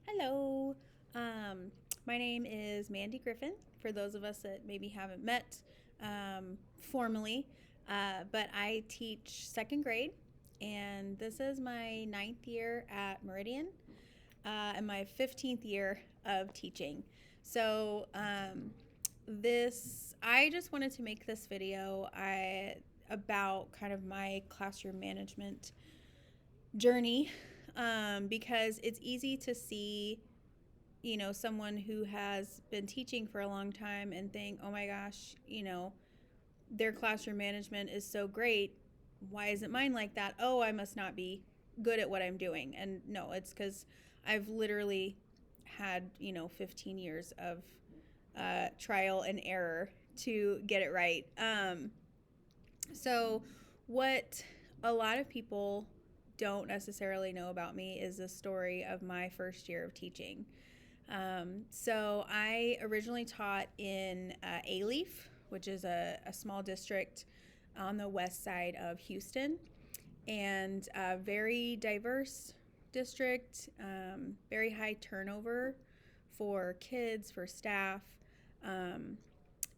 Hello. Um, my name is Mandy Griffin, for those of us that maybe haven't met formally. But I teach second grade, and this is my ninth year at Meridian and my 15th year of teaching. So, I just wanted to make this video about kind of my classroom management journey because it's easy to see someone who has been teaching for a long time and think, oh my gosh, their classroom management is so great. Why isn't mine like that? Oh, I must not be good at what I'm doing. And no, it's because I've literally had, 15 years of trial and error to get it right. So, what a lot of people don't necessarily know about me is the story of my first year of teaching. So I originally taught in Alief, which is a small district on the west side of Houston, and a very diverse district, very high turnover for kids, for staff, um,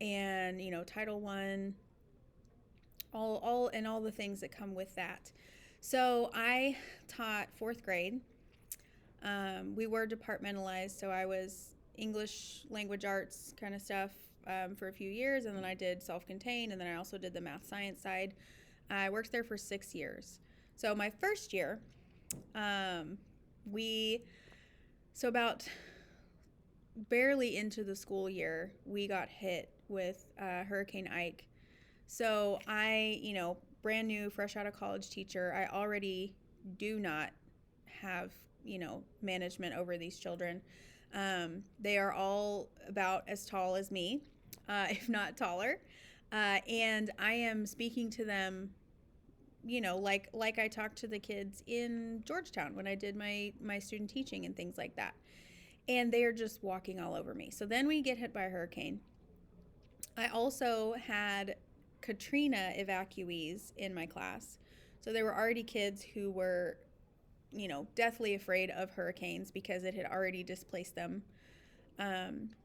and Title I, all the things that come with that. So I taught fourth grade. We were departmentalized, so I was English language arts kind of stuff for a few years, and then I did self-contained, and then I also did the math science side. I worked there for 6 years. So my first year, um, we so about barely into the school year, we got hit with Hurricane Ike. So brand new, fresh out of college teacher, I already do not have, management over these children. They are all about as tall as me, if not taller. And I am speaking to them, like I talked to the kids in Georgetown when I did my student teaching and things like that. And they are just walking all over me. So then we get hit by a hurricane. I also had Katrina evacuees in my class. So there were already kids who were, deathly afraid of hurricanes because it had already displaced them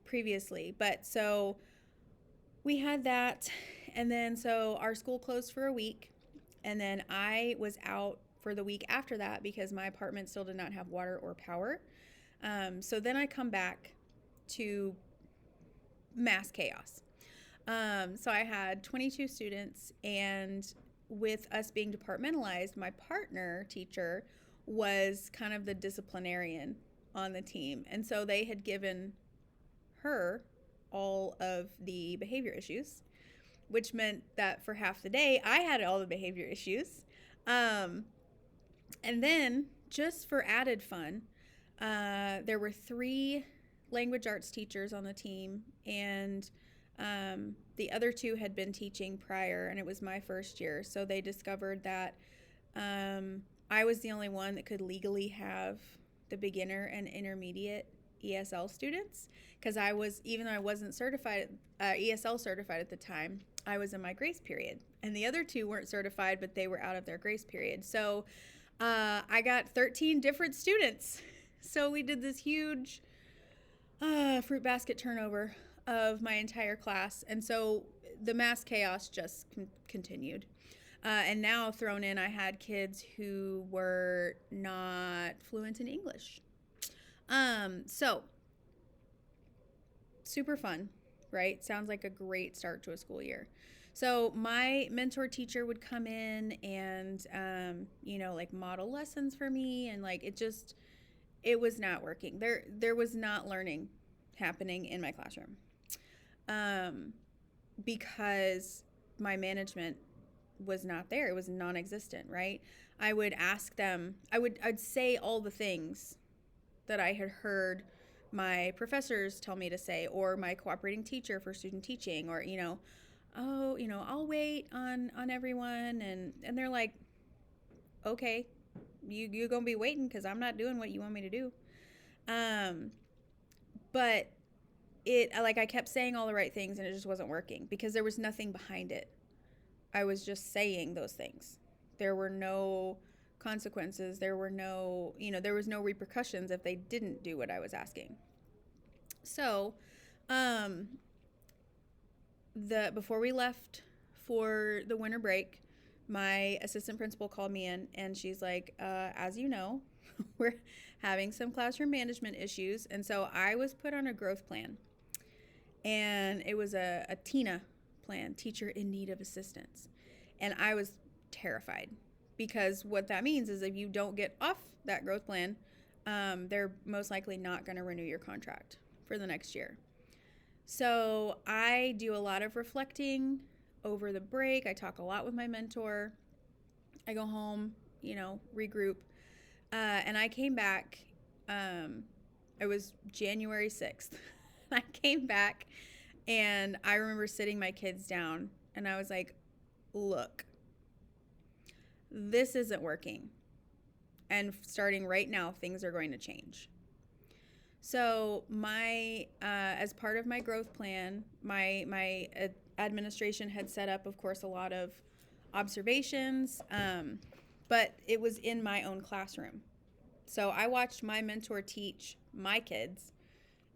previously. But so we had that. And then so our school closed for a week. And then I was out for the week after that because my apartment still did not have water or power. So then I come back to mass chaos. So I had 22 students, and with us being departmentalized, my partner teacher was kind of the disciplinarian on the team. And so they had given her all of the behavior issues, which meant that for half the day, I had all the behavior issues. And then, just for added fun, there were 3 language arts teachers on the team, and the other 2 had been teaching prior, and it was my first year. So they discovered that I was the only one that could legally have the beginner and intermediate ESL students, because even though I wasn't certified, ESL certified at the time, I was in my grace period, and the other 2 weren't certified, but they were out of their grace period. So I got 13 different students. So we did this huge fruit basket turnover of my entire class. And so the mass chaos just continued. And now thrown in, I had kids who were not fluent in English. So super fun, right? Sounds like a great start to a school year. So my mentor teacher would come in and, like model lessons for me. And like, it was not working. There was not learning happening in my classroom. Because my management was not there. It was non-existent, right? I would ask them, I'd say all the things that I had heard my professors tell me to say, or my cooperating teacher for student teaching, or, oh, I'll wait on everyone. And they're like, okay, you're going to be waiting because I'm not doing what you want me to do. But I kept saying all the right things, and it just wasn't working because there was nothing behind it. I was just saying those things. There were no consequences. There were no, there was no repercussions if they didn't do what I was asking. So, um, before we left for the winter break, my assistant principal called me in and she's like, as you know, we're having some classroom management issues. And so I was put on a growth plan. And it was a TINA plan, teacher in need of assistance. And I was terrified because what that means is if you don't get off that growth plan, they're most likely not going to renew your contract for the next year. So I do a lot of reflecting over the break. I talk a lot with my mentor. I go home, regroup. And I came back. It was January 6th. I came back and I remember sitting my kids down and I was like, look, this isn't working. And starting right now, things are going to change. So as part of my growth plan, my administration had set up, of course, a lot of observations, but it was in my own classroom. So I watched my mentor teach my kids,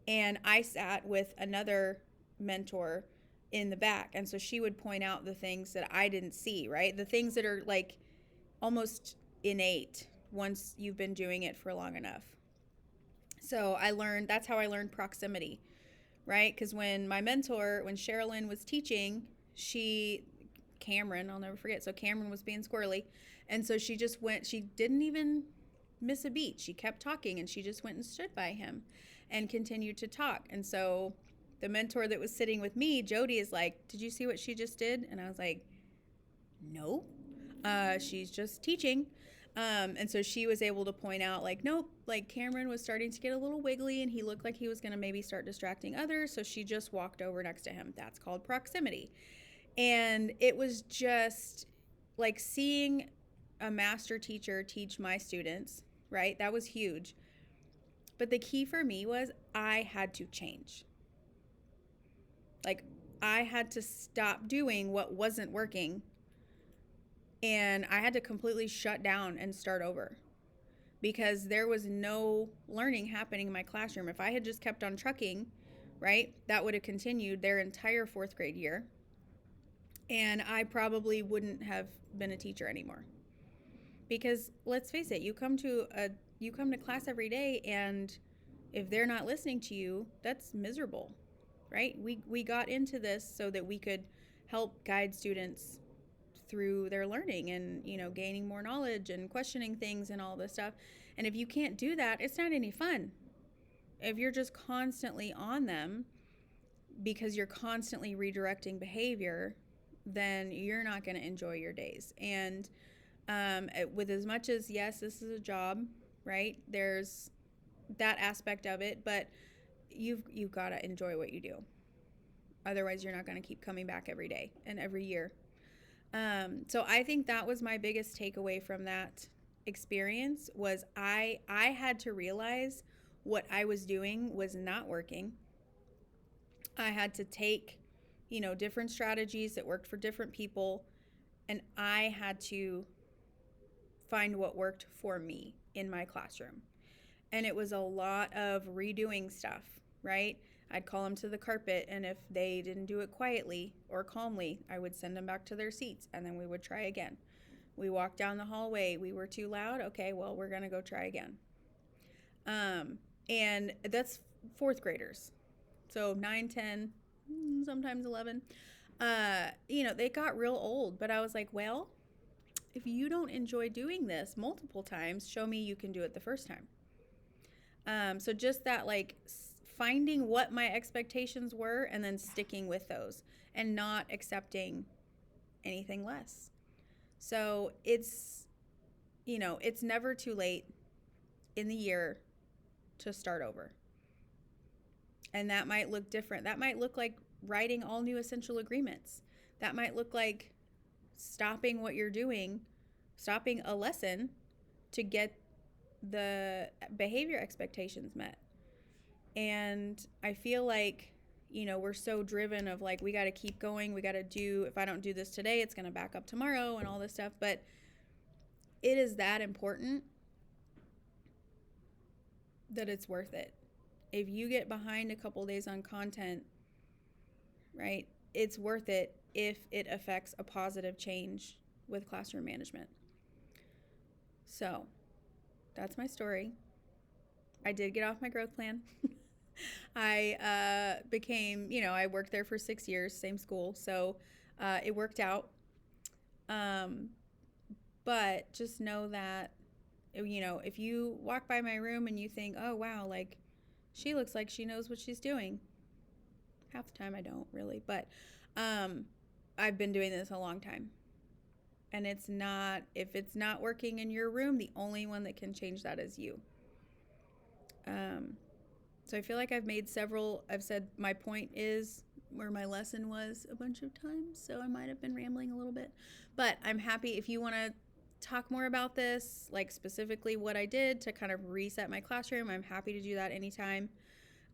and I sat with another mentor in the back. And so she would point out the things that I didn't see, right? The things that are like almost innate once you've been doing it for long enough. So that's how I learned proximity, right? Because when Sherilyn was teaching, Cameron, I'll never forget. So Cameron was being squirrely. And so she didn't even miss a beat. She kept talking and she just went and stood by him and continued to talk. And so the mentor that was sitting with me, Jody, is like, did you see what she just did? And I was like, no, she's just teaching. And so she was able to point out like, nope, like Cameron was starting to get a little wiggly and he looked like he was going to maybe start distracting others. So she just walked over next to him. That's called proximity. And it was just like seeing a master teacher teach my students, right? That was huge. But the key for me was I had to change. Like I had to stop doing what wasn't working. And I had to completely shut down and start over because there was no learning happening in my classroom. If I had just kept on trucking, right, that would have continued their entire fourth grade year. And I probably wouldn't have been a teacher anymore. Because let's face it, you come to class every day, and if they're not listening to you, that's miserable, right? We got into this so that we could help guide students through their learning and, gaining more knowledge and questioning things and all this stuff. And if you can't do that, it's not any fun. If you're just constantly on them because you're constantly redirecting behavior, then you're not going to enjoy your days. And with as much as, yes, this is a job, right? There's that aspect of it, but you've got to enjoy what you do. Otherwise, you're not going to keep coming back every day and every year. So I think that was my biggest takeaway from that experience was I had to realize what I was doing was not working. I had to take, different strategies that worked for different people, and I had to find what worked for me in my classroom. And it was a lot of redoing stuff, right? I'd call them to the carpet, and if they didn't do it quietly or calmly, I would send them back to their seats, and then we would try again. We walked down the hallway. We were too loud. Okay, well, we're going to go try again. And that's fourth graders. So 9, 10, sometimes 11. They got real old, but I was like, well, if you don't enjoy doing this multiple times, show me you can do it the first time. So just that, like, finding what my expectations were and then sticking with those and not accepting anything less. So it's never too late in the year to start over. And that might look different. That might look like writing all new essential agreements. That might look like stopping what you're doing, stopping a lesson to get the behavior expectations met. And I feel like, we're so driven of like, we got to keep going. We got to if I don't do this today, it's going to back up tomorrow and all this stuff. But it is that important that it's worth it. If you get behind a couple days on content, right, it's worth it if it affects a positive change with classroom management. So that's my story. I did get off my growth plan. I became, I worked there for 6 years, same school. So it worked out. But just know that, if you walk by my room and you think, oh, wow, like she looks like she knows what she's doing. Half the time I don't really, but I've been doing this a long time. And if it's not working in your room, the only one that can change that is you. So I feel like I've said my point is where my lesson was a bunch of times. So I might have been rambling a little bit, but I'm happy if you want to talk more about this, like specifically what I did to kind of reset my classroom. I'm happy to do that anytime.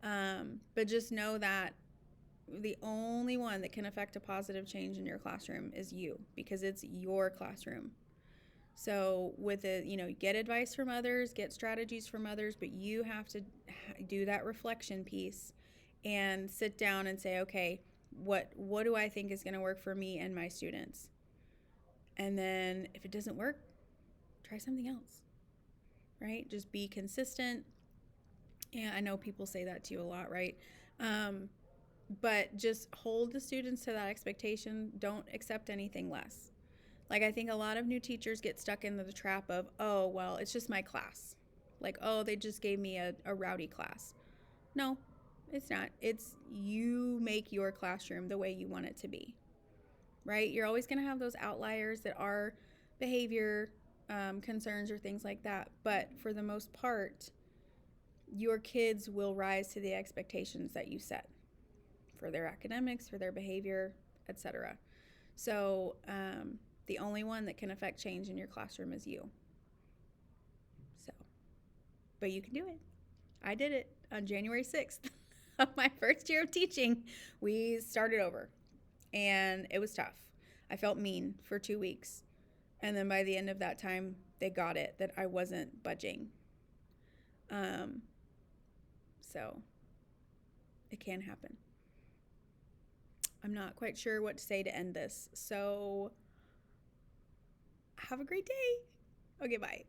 But just know that the only one that can affect a positive change in your classroom is you, because it's your classroom. So with it, get advice from others, get strategies from others, but you have to do that reflection piece and sit down and say, okay, what do I think is going to work for me and my students? And then if it doesn't work, try something else, right? Just be consistent. And I know people say that to you a lot, right? But just hold the students to that expectation. Don't accept anything less. Like, I think a lot of new teachers get stuck into the trap of, oh, well, it's just my class. Like, oh, they just gave me a rowdy class. No, it's not. It's you make your classroom the way you want it to be, right? You're always going to have those outliers that are behavior concerns or things like that. But for the most part, your kids will rise to the expectations that you set for their academics, for their behavior, etc. So the only one that can affect change in your classroom is you. So, but you can do it. I did it on January 6th of my first year of teaching. We started over, and it was tough. I felt mean for 2 weeks. And then by the end of that time, they got it that I wasn't budging. So it can happen. I'm not quite sure what to say to end this. So have a great day. Okay, bye.